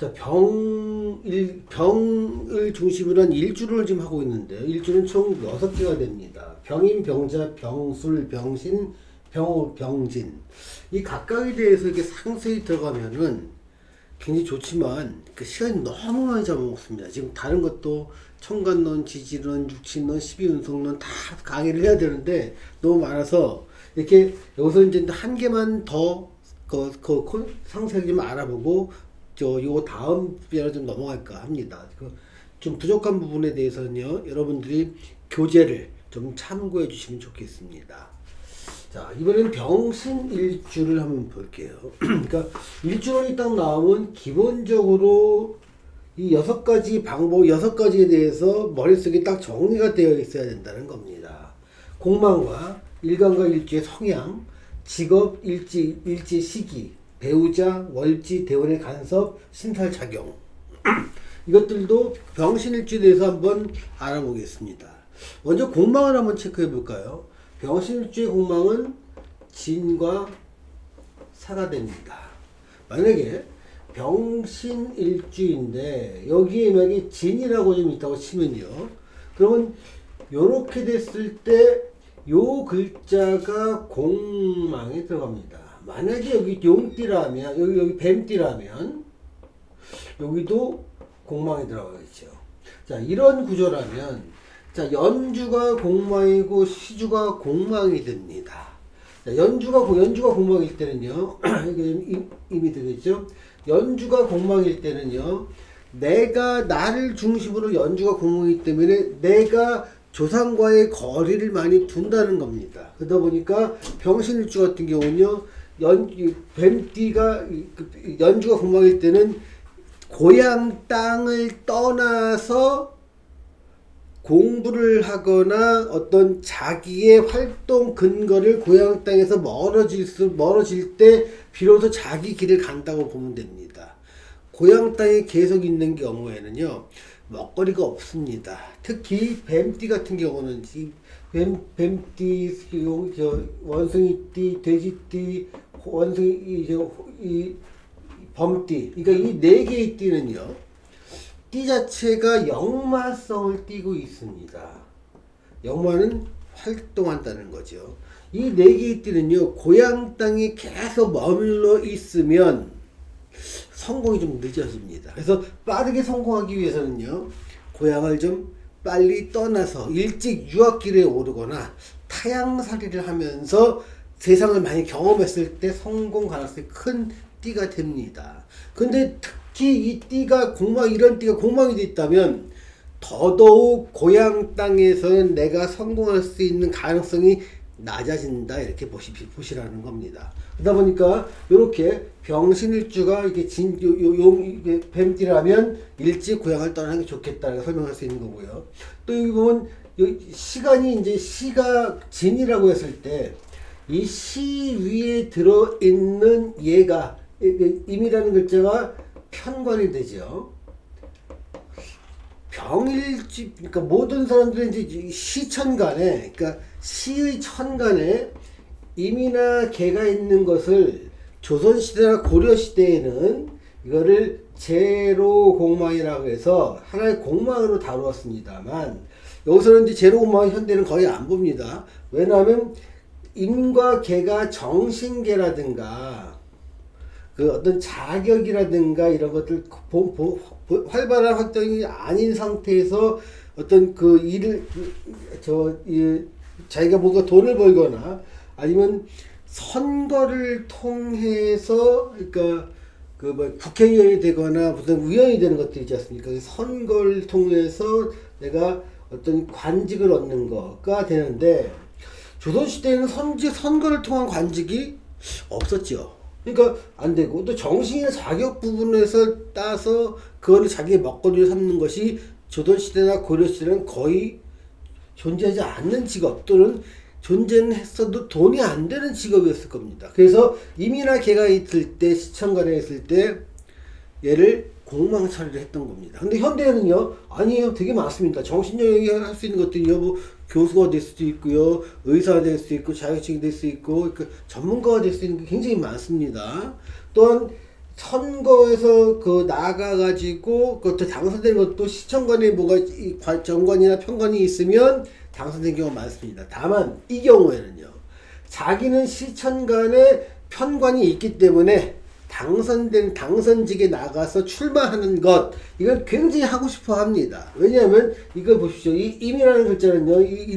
자, 병을 중심으로 한 일주를 지금 하고 있는데요. 일주는 총 6개가 됩니다. 병인, 병자, 병술, 병신, 병호, 병진. 이 각각에 대해서 이렇게 상세히 들어가면은 굉장히 좋지만 그 시간이 너무 많이 잡아먹습니다. 지금 다른 것도 청간론, 지지론, 육친론, 십이운성론 다 강의를 해야 되는데 너무 많아서 이렇게 여기서 이제 한 개만 더 상세하게 좀 알아보고 요 다음 주제로 좀 넘어갈까 합니다. 좀 부족한 부분에 대해서는요, 여러분들이 교재를 좀 참고해 주시면 좋겠습니다. 자, 이번엔 병신일주를 한번 볼게요. 그러니까 일주론이 딱 나오면 기본적으로 이 6가지 방법, 6가지에 대해서 머릿속에 딱 정리가 되어 있어야 된다는 겁니다. 공망과 일간과 일주의 성향, 직업, 일지 시기, 배우자, 월지, 대원의 간섭, 신살작용. 이것들도 병신일주에 대해서 한번 알아보겠습니다. 먼저 공망을 한번 체크해 볼까요? 병신일주의 공망은 진과 사가 됩니다. 만약에 병신일주인데 여기에 만약에 진이라고 좀 있다고 치면요. 그러면 요렇게 됐을 때 요 글자가 공망에 들어갑니다. 만약에 여기 용띠라면 여기 뱀띠라면 여기도 공망에 들어가겠죠. 자, 이런 구조라면 자, 연주가 공망이고 시주가 공망이 됩니다. 자, 연주가 공망일 때는요. 이게 이미 되겠죠. 연주가 공망일 때는요. 내가 나를 중심으로 연주가 공망이기 때문에 내가 조상과의 거리를 많이 둔다는 겁니다. 그러다 보니까 병신일주 같은 경우는요. 뱀띠가 연주가 공망일 때는 고향 땅을 떠나서 공부를 하거나 어떤 자기의 활동 근거를 고향 땅에서 멀어질 때 비로소 자기 길을 간다고 보면 됩니다. 고향 땅에 계속 있는 경우에는요, 먹거리가 없습니다. 특히 뱀띠 같은 경우는 뱀띠, 원숭이띠, 돼지띠, 범띠, 그러니까 이 4개의 띠는요, 띠 자체가 역마성을 띠고 있습니다. 역마는 활동한다는 거죠. 이 4개의 띠는요, 고향 땅에 계속 머물러 있으면 성공이 좀 늦어집니다. 그래서 빠르게 성공하기 위해서는요, 고향을 좀 빨리 떠나서 일찍 유학길에 오르거나 타향살이를 하면서 세상을 많이 경험했을 때 성공 가능성이 큰 띠가 됩니다. 근데 특히 이 띠가 이런 띠가 공망이 돼 있다면 더더욱 고향 땅에서는 내가 성공할 수 있는 가능성이 낮아진다, 이렇게 보시라는 겁니다. 그러다 보니까 이렇게 병신일주가 이게 이게 뱀띠라면 일찍 고향을 떠나는 게 좋겠다고 설명할 수 있는 거고요. 또 여기 보면 시간이 이제 시가 진이라고 했을 때 이 시 위에 들어 있는 얘가 임이라는 글자가 편관이 되죠. 병일지, 그러니까 모든 사람들은 이제 시천간에, 그러니까 시의 천간에 임이나 개가 있는 것을 조선시대나 고려시대에는 이거를 제로공망이라고 해서 하나의 공망으로 다루었습니다만, 여기서는 이제 제로공망 현대는 거의 안 봅니다. 왜냐하면 임과 개가 정신계라든가 그 어떤 자격이라든가 이런 것들 활발한 활동이 아닌 상태에서 어떤 그 일을 자기가 뭔가 돈을 벌거나 아니면 선거를 통해서, 그러니까 그 뭐 국회의원이 되거나 무슨 의원이 되는 것들 있지 않습니까? 선거를 통해서 내가 어떤 관직을 얻는 거가 되는데, 조선시대에는 선거를 통한 관직이 없었죠. 그러니까 안 되고, 또 정신이나 자격 부분에서 따서 그거를 자기의 먹거리를 삼는 것이 조선시대나 고려시대는 거의 존재하지 않는 직업, 또는 존재는 했어도 돈이 안 되는 직업이었을 겁니다. 그래서 임이나 개가 있을 때, 시천간에 있을 때 얘를 공망 처리를 했던 겁니다. 근데 현대에는요, 아니에요. 되게 많습니다. 정신력이 할 수 있는 것들이요, 뭐 교수가 될 수도 있고요, 의사가 될 수도 있고, 자격증이 될 수 있고, 전문가가 될 수 있는 게 굉장히 많습니다. 또한 선거에서 그 나가가지고 그것도 당선된 것도 시청관에 뭐가 정관이나 편관이 있으면 당선된 경우가 많습니다. 다만 이 경우에는요, 자기는 시청관에 편관이 있기 때문에 당선직에 나가서 출마하는 것, 이걸 굉장히 하고 싶어 합니다. 왜냐하면 이걸 보십시오. 이 임이라는 글자는요, 이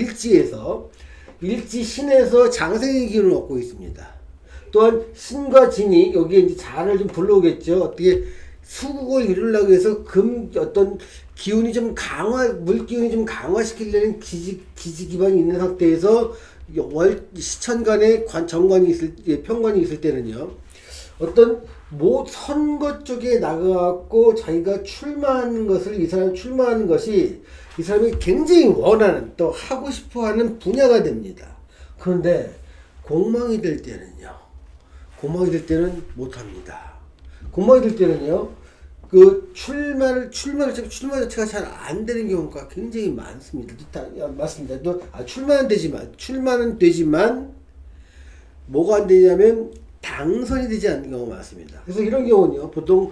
일지 신에서 장생의 기운을 얻고 있습니다. 또한 신과 진이 여기에 이제 잔을 좀 불러오겠죠. 어떻게 수국을 이루려고 해서 어떤 기운이 좀 물 기운이 좀 강화시키려는 기지 기반이 있는 상태에서 시천간에 편관이 있을 때는요, 어떤 선거 쪽에 나가갖고 자기가 출마하는 것이 이 사람이 굉장히 원하는, 또 하고 싶어 하는 분야가 됩니다. 그런데 공망이 될 때는 못합니다. 공망이 될 때는요, 그 출마 자체가 잘 안 되는 경우가 굉장히 많습니다. 맞습니다. 또, 출마는 되지만, 뭐가 안 되냐면, 당선이 되지 않는 경우가 많습니다. 그래서 이런 경우는요, 보통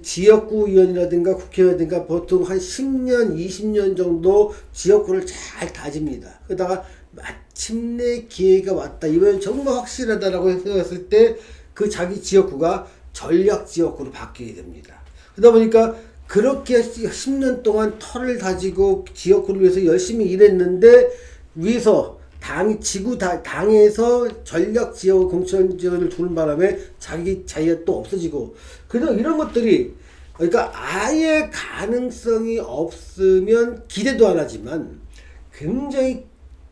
지역구 의원이라든가 국회의원이라든가 보통 한 10년, 20년 정도 지역구를 잘 다집니다. 그러다가 마침내 기회가 왔다, 이번 정말 확실하다라고 생각했을 때 그 자기 지역구가 전략 지역구로 바뀌게 됩니다. 그러다 보니까 그렇게 10년 동안 터를 다지고 지역구를 위해서 열심히 일했는데 위에서 당에서 전략 지역, 공천 지역을 두는 바람에 자기가 또 없어지고, 그래서 이런 것들이, 그러니까 아예 가능성이 없으면 기대도 안 하지만 굉장히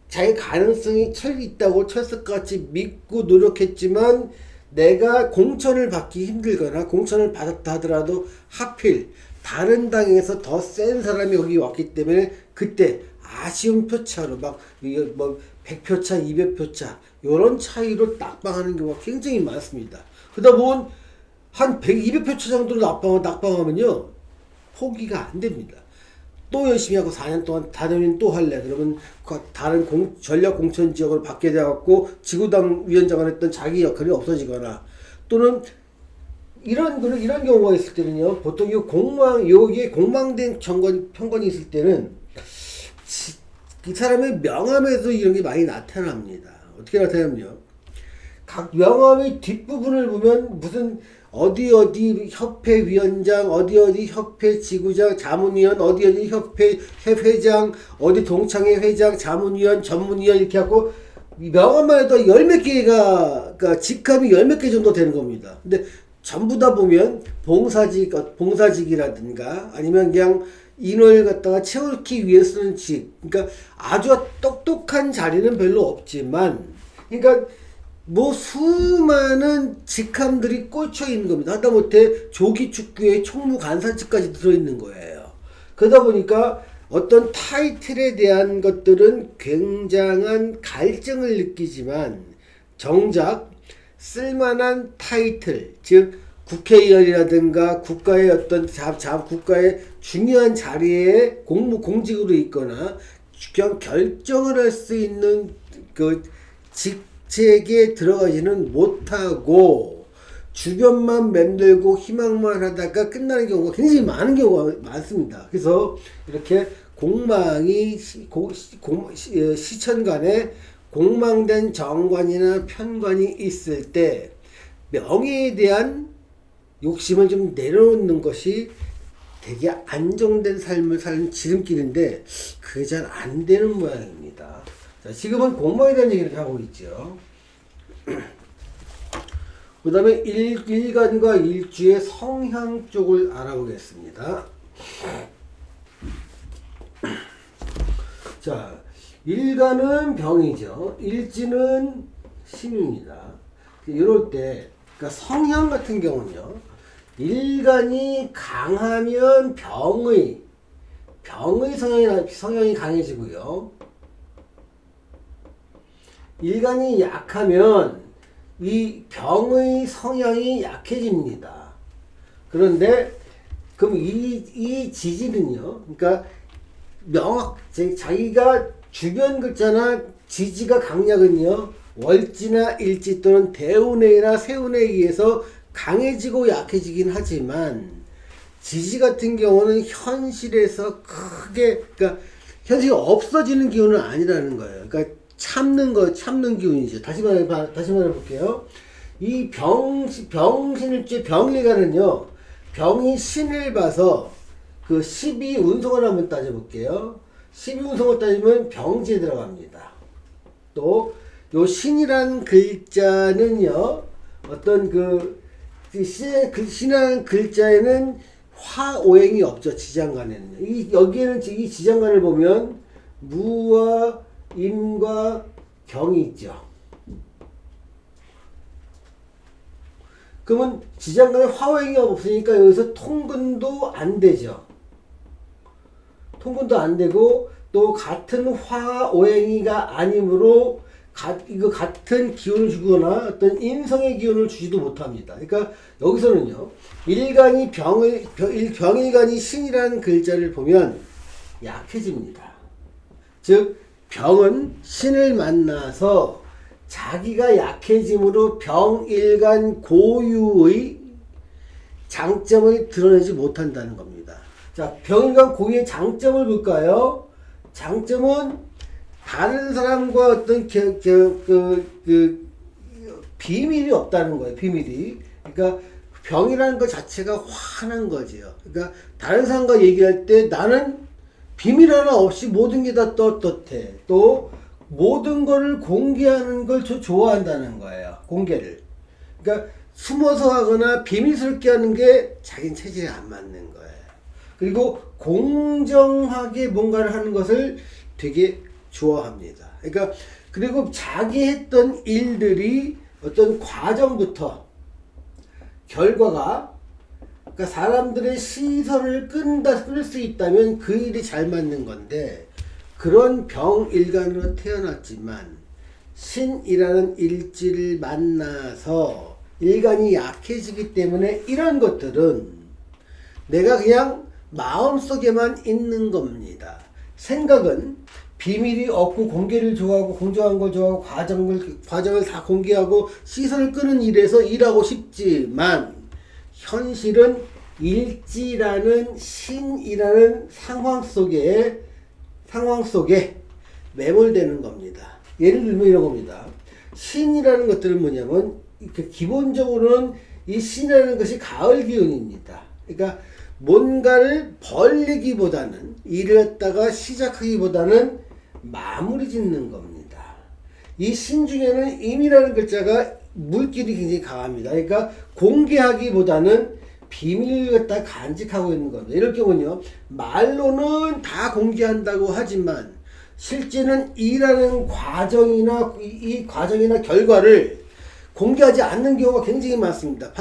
자기 가능성이 있다고 철석같이 믿고 노력했지만 내가 공천을 받기 힘들거나 공천을 받았다 하더라도 하필 다른 당에서 더 센 사람이 여기 왔기 때문에 그때 아쉬운 표차로 막 100표 차, 200표 차 요런 차이로 낙방하는 경우가 굉장히 많습니다. 그러다 보면 한 200표 차 정도로 낙방하면요, 포기가 안 됩니다. 또 열심히 하고 4년 동안 다니면 또 할래. 그러면 다른 전략 공천 지역을 받게 돼갖고 지구당 위원장을 했던 자기 역할이 없어지거나, 또는 이런 경우가 있을 때는요, 보통 여기에 공망된 편관이 있을 때는 이 사람의 명함에서 이런 게 많이 나타납니다. 어떻게 나타나면요, 각 명함의 뒷부분을 보면 무슨 어디 협회 위원장, 어디 협회 지구장, 자문위원, 어디 협회 회장, 어디 동창회 회장, 자문위원, 전문위원 이렇게 하고 명함만 해도 열 몇 개가, 그러니까 직함이 열 몇 개 정도 되는 겁니다. 근데 전부 다 보면 봉사직이라든가 아니면 그냥 인원을 갖다가 채우기 위해 쓰는 직, 그러니까 아주 똑똑한 자리는 별로 없지만, 그러니까 수많은 직함들이 꽂혀 있는 겁니다. 하다못해 조기축구의 총무간사직까지 들어있는 거예요. 그러다 보니까 어떤 타이틀에 대한 것들은 굉장한 갈증을 느끼지만 정작 쓸만한 타이틀, 즉 국회의원이라든가 국가의 어떤 국가의 중요한 자리에 공직으로 있거나 결정을 할 수 있는 그 직책에 들어가지는 못하고 주변만 맴돌고 희망만 하다가 끝나는 경우가 굉장히 많은 경우가 많습니다. 그래서 이렇게 시천간에 공망된 정관이나 편관이 있을 때 명예에 대한 욕심을 좀 내려놓는 것이 되게 안정된 삶을 사는 지름길인데 그게 잘 안 되는 모양입니다. 자, 지금은 공망에 대한 얘기를 하고 있죠. 그 다음에 일간과 일주의 성향 쪽을 알아보겠습니다. 자, 일간은 병이죠. 일지는 신유입니다. 이럴 때, 그러니까 성향 같은 경우는요, 일간이 강하면 병의 성향이 강해지고요. 일간이 약하면 이 병의 성향이 약해집니다. 그런데 그럼 이 지지는요, 그러니까 자기가 주변 글자나 지지가 강약은요, 월지나 일지 또는 대운해나 세운에 의해서 강해지고 약해지긴 하지만 지지 같은 경우는 현실에서 크게 그러니까 현실이 없어지는 기운은 아니라는 거예요. 그러니까 참는 기운이죠. 다시 말해볼게요. 이 병신일주 병리가는요, 병이 신을 봐서 그 12운송을 한번 따져볼게요. 12운송을 따지면 병지에 들어갑니다. 또, 요 신이란 글자는요, 어떤 신이라는 글자에는 화오행이 없죠. 지장간에는. 여기에는 이 지장간을 보면 무와 임과 경이 있죠. 그러면 지장간에 화오행이 없으니까 여기서 통근도 안 되죠. 통근도 안 되고 또 같은 화오행이가 아니므로 같은 기운을 주거나 어떤 인성의 기운을 주지도 못합니다. 그러니까 여기서는요, 병일간이 신이라는 글자를 보면 약해집니다. 즉, 병은 신을 만나서 자기가 약해짐으로 병일간 고유의 장점을 드러내지 못한다는 겁니다. 자, 병일간 고유의 장점을 볼까요? 장점은 다른 사람과 어떤 비밀이 없다는 거예요. 비밀이. 그러니까 병이라는 것 자체가 환한 거지요. 그러니까 다른 사람과 얘기할 때 나는 비밀 하나 없이 모든 게 다 떳떳해. 또 모든 거를 공개하는 걸 좋아한다는 거예요. 공개를. 그러니까 숨어서 하거나 비밀스럽게 하는 게 자기는 체질에 안 맞는 거예요. 그리고 공정하게 뭔가를 하는 것을 되게 좋아합니다. 그러니까 그리고 자기 했던 일들이 어떤 과정부터 결과가 그러니까 사람들의 시선을 끌 수 있다면 그 일이 잘 맞는 건데 그런 병일간으로 태어났지만 신이라는 일지를 만나서 일간이 약해지기 때문에 이런 것들은 내가 그냥 마음속에만 있는 겁니다. 생각은 비밀이 없고 공개를 좋아하고 공정한 걸 좋아하고 과정을 다 공개하고 시선을 끄는 일에서 일하고 싶지만 현실은 일지라는 신이라는 상황 속에 매몰되는 겁니다. 예를 들면 이런 겁니다. 신이라는 것들은 뭐냐면 기본적으로는 이 신이라는 것이 가을 기운입니다. 그러니까 뭔가를 벌리기보다는 일을 했다가 시작하기보다는 마무리 짓는 겁니다. 이 신 중에는 임이라는 글자가 물길이 굉장히 강합니다. 그러니까 공개하기보다는 비밀을 갖다 간직하고 있는 겁니다. 이럴 경우는요, 말로는 다 공개한다고 하지만 실제는 일하는 과정이나 이 과정이나 결과를 공개하지 않는 경우가 굉장히 많습니다.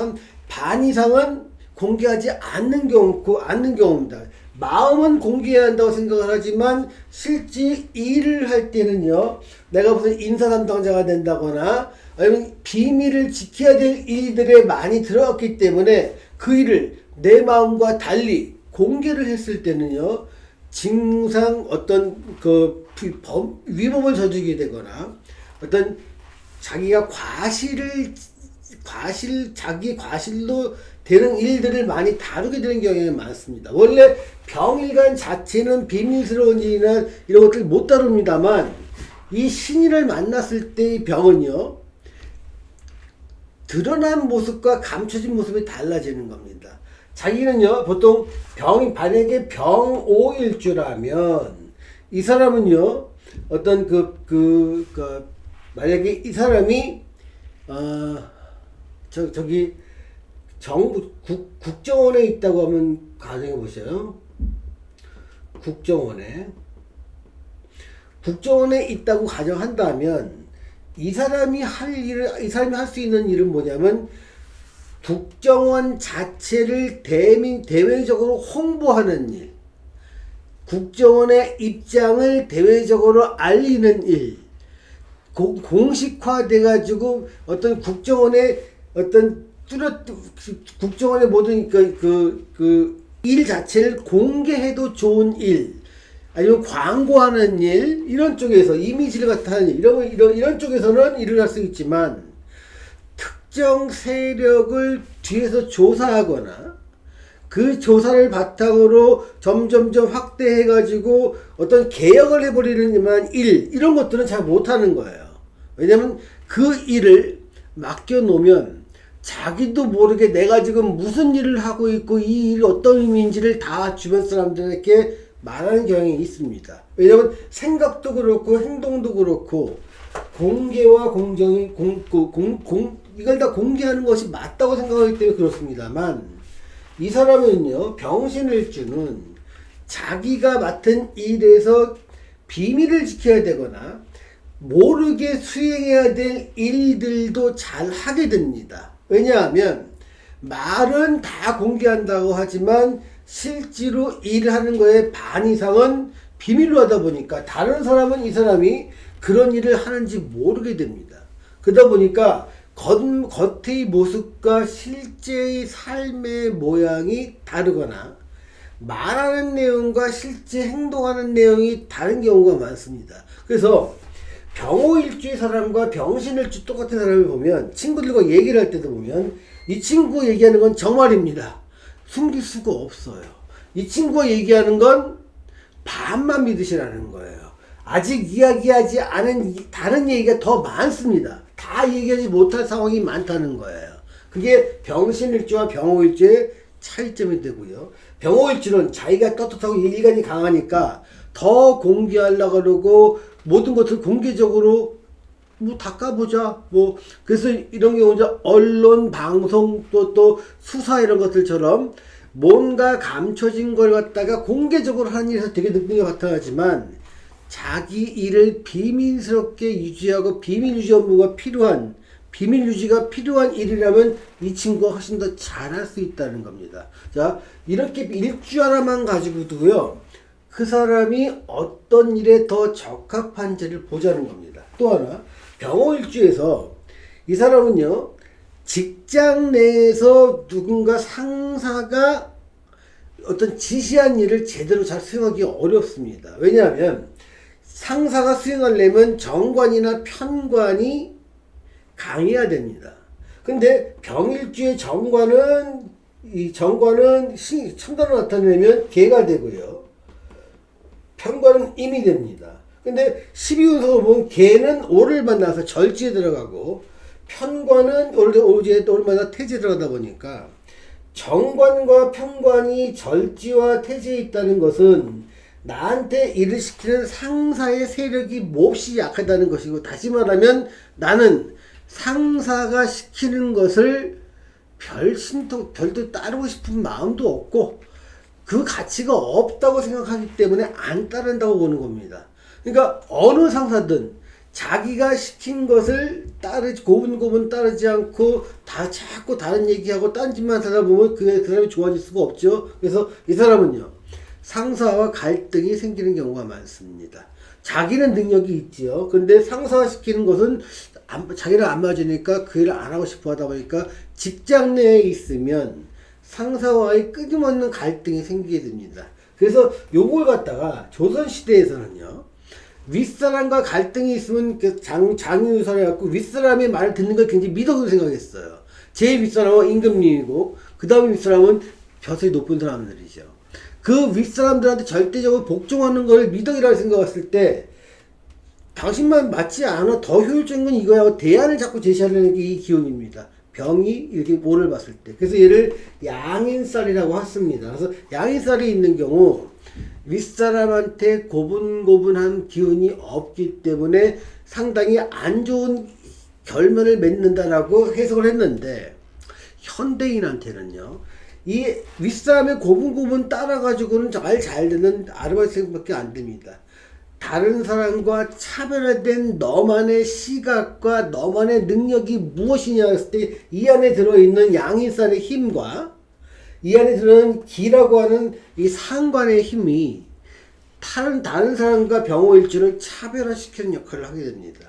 반 이상은 공개하지 않는 경우입니다. 마음은 공개해야 한다고 생각을 하지만 실제 일을 할 때는요, 내가 무슨 인사 담당자가 된다거나 아니면 비밀을 지켜야 될 일들에 많이 들어갔기 때문에 그 일을 내 마음과 달리 공개를 했을 때는요, 징상 어떤 위법을 저지르게 되거나 어떤 자기가 자기 과실로 되는 일들을 많이 다루게 되는 경향이 많습니다. 원래 병일간 자체는 비밀스러운 일이나 이런 것들 못 다룹니다만 이 신인을 만났을 때의 병은요, 드러난 모습과 감춰진 모습이 달라지는 겁니다. 자기는요, 보통 만약에 병오일주라면 이 사람은요, 어떤 만약에 이 사람이 국정원에 있다고 하면 가정해 보세요. 국정원에 있다고 가정한다면 이 사람이 할 수 있는 일은 뭐냐면 국정원 자체를 대외적으로 홍보하는 일, 국정원의 입장을 대외적으로 알리는 일, 공식화돼가지고 어떤 국정원의 국정원의 모든 일 자체를 공개해도 좋은 일, 아니면 광고하는 일, 이런 쪽에서 이미지를 갖다 하는 일, 이런 쪽에서는 일을 할 수 있지만 특정 세력을 뒤에서 조사하거나 그 조사를 바탕으로 점점점 확대해가지고 어떤 개혁을 해버리는 일, 이런 것들은 잘 못하는 거예요. 왜냐면 그 일을 맡겨놓으면 자기도 모르게 내가 지금 무슨 일을 하고 있고 이 일이 어떤 의미인지를 다 주변 사람들에게 말하는 경향이 있습니다. 왜냐면 생각도 그렇고 행동도 그렇고 공개와 공정이 이걸 다 공개하는 것이 맞다고 생각하기 때문에 그렇습니다만, 이 사람은요, 병신일주는 자기가 맡은 일에서 비밀을 지켜야 되거나 모르게 수행해야 될 일들도 잘 하게 됩니다. 왜냐하면 말은 다 공개한다고 하지만 실제로 일하는 거의 반 이상은 비밀로 하다 보니까 다른 사람은 이 사람이 그런 일을 하는지 모르게 됩니다. 그러다 보니까 겉의 모습과 실제의 삶의 모양이 다르거나 말하는 내용과 실제 행동하는 내용이 다른 경우가 많습니다. 그래서 병호일주의 사람과 병신일주 똑같은 사람을 보면, 친구들과 얘기를 할 때도 보면 이 친구 얘기하는 건 정말입니다. 숨길 수가 없어요. 이 친구가 얘기하는 건 반만 믿으시라는 거예요. 아직 이야기하지 않은 다른 얘기가 더 많습니다. 다 얘기하지 못할 상황이 많다는 거예요. 그게 병신일주와 병호일주의 차이점이 되고요. 병호일주는 자기가 떳떳하고 일관이 강하니까 더 공개하려고 그러고 모든 것을 공개적으로 닦아보자. 그래서 이런 경우 이제 언론, 방송, 또 수사 이런 것들처럼 뭔가 감춰진 걸 갖다가 공개적으로 하는 일에서 되게 느낌이 바탕하지만, 자기 일을 비밀스럽게 유지하고 비밀 유지 업무가 필요한, 비밀 유지가 필요한 일이라면 이 친구가 훨씬 더 잘할 수 있다는 겁니다. 자, 이렇게 일주 하나만 가지고도요, 그 사람이 어떤 일에 더 적합한지를 보자는 겁니다. 또 하나, 병호일주에서 이 사람은요, 직장 내에서 누군가 상사가 어떤 지시한 일을 제대로 잘 수행하기 어렵습니다. 왜냐하면 상사가 수행하려면 정관이나 편관이 강해야 됩니다. 근데 병일주의 정관은 천간을 나타내면 개가 되고요, 편관은 임이 됩니다. 근데 12운석을 보면 개는 오를 만나서 절지에 들어가고 편관은 오지에 오를 만나 태지에 들어가다 보니까 정관과 편관이 절지와 태지에 있다는 것은 나한테 일을 시키는 상사의 세력이 몹시 약하다는 것이고, 다시 말하면 나는 상사가 시키는 것을 별도 따르고 싶은 마음도 없고 그 가치가 없다고 생각하기 때문에 안 따른다고 보는 겁니다. 그러니까 어느 상사든 자기가 시킨 것을 고분고분 따르지 않고 자꾸 다른 얘기하고 딴짓만 하다 보면 그 사람이 좋아질 수가 없죠. 그래서 이 사람은요, 상사와 갈등이 생기는 경우가 많습니다. 자기는 능력이 있지요. 근데 상사가 시키는 것은 자기랑 안 맞으니까 그 일을 안 하고 싶어 하다 보니까 직장 내에 있으면 상사와의 끊임없는 갈등이 생기게 됩니다. 그래서 요걸 갖다가 조선시대에서는요, 윗사람과 갈등이 있으면 장유유선을 갖고 윗사람의 말을 듣는 걸 굉장히 미덕으로 생각했어요. 제일 윗사람은 임금님이고 그 다음에 윗사람은 벼슬이 높은 사람들이죠. 그 윗사람들한테 절대적으로 복종하는 걸 미덕이라고 생각했을 때, 당신만 맞지 않아 더 효율적인 건 이거야 하고 대안을 자꾸 제시하려는 게 이 기운입니다. 병이 이렇게 모를 봤을 때. 그래서 얘를 양인살이라고 했습니다. 그래서 양인살이 있는 경우 윗사람한테 고분고분한 기운이 없기 때문에 상당히 안 좋은 결면을 맺는다라고 해석을 했는데, 현대인한테는요, 이 윗사람의 고분고분 따라가지고는 잘 되는 아르바이트밖에 안 됩니다. 다른 사람과 차별화된 너만의 시각과 너만의 능력이 무엇이냐 했을 때 이 안에 들어있는 양인살의 힘과 이 안에 들어있는 기라고 하는 이 상관의 힘이 다른 사람과 병호일주를 차별화시키는 역할을 하게 됩니다.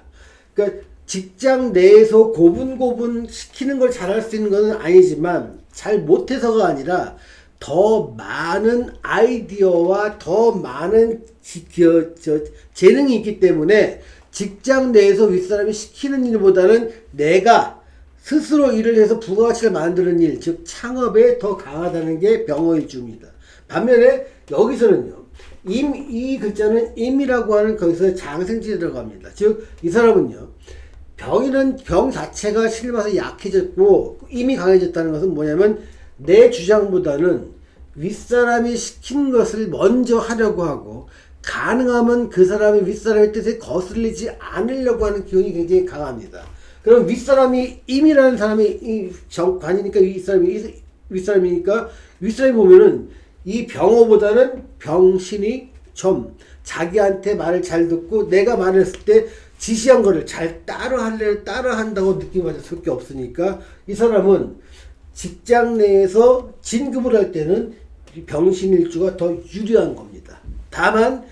그러니까 직장 내에서 고분고분 시키는 걸 잘할 수 있는 것은 아니지만, 잘 못해서가 아니라 더 많은 아이디어와 더 많은 재능이 있기 때문에 직장 내에서 윗사람이 시키는 일보다는 내가 스스로 일을 해서 부가가치를 만드는 일, 즉 창업에 더 강하다는 게 병어일주입니다. 반면에 여기서는요, 이 글자는 임이라고 하는 거기서 장생지에 들어갑니다. 즉 이 사람은요, 병이는 병 자체가 실마서 약해졌고 임이 강해졌다는 것은 뭐냐면 내 주장보다는 윗사람이 시킨 것을 먼저 하려고 하고 가능하면 그 사람이 윗사람의 뜻에 거슬리지 않으려고 하는 기운이 굉장히 강합니다. 그럼 윗사람이 임이라는 사람이 관이니까 윗사람이니까 윗사람이 보면은 이 병어보다는 병신이 좀 자기한테 말을 잘 듣고 내가 말을 했을 때 지시한 거를 잘 따라한다고 느낌 받을 수밖에 없으니까 이 사람은 직장 내에서 진급을 할 때는 병신일주가 더 유리한 겁니다. 다만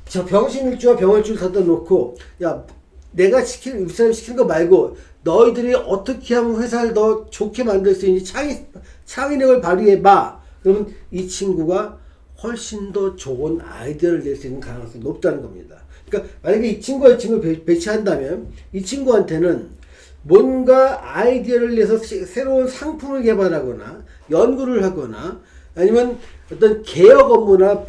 저 병신일주와 병월주를 갖다 놓고 야 내가 윗사람이 시키는 거 말고 너희들이 어떻게 하면 회사를 더 좋게 만들 수 있는지 창의력을 발휘해봐. 그러면 이 친구가 훨씬 더 좋은 아이디어를 낼 수 있는 가능성이 높다는 겁니다. 그러니까 만약에 이 친구가 이 친구를 배치한다면 이 친구한테는 뭔가 아이디어를 내서 새로운 상품을 개발하거나 연구를 하거나 아니면 어떤 개혁 업무나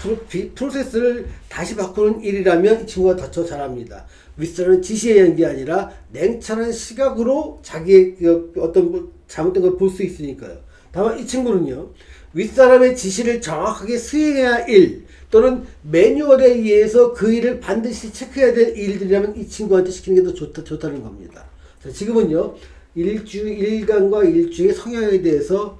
프로세스를 다시 바꾸는 일이라면 이 친구가 더 잘합니다. 윗사람은 지시에 의한 게 아니라 냉철한 시각으로 자기의 어떤 잘못된 걸 볼 수 있으니까요. 다만 이 친구는요, 윗사람의 지시를 정확하게 수행해야 할 일 또는 매뉴얼에 의해서 그 일을 반드시 체크해야 될 일들이라면 이 친구한테 시키는 게 더 좋다는 겁니다. 자, 지금은요, 일간과 일주의 성향에 대해서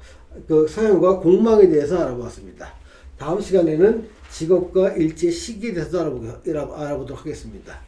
그 성향과 공망에 대해서 알아보았습니다. 다음 시간에는 직업과 일제 시기에 대해서 알아보도록 하겠습니다.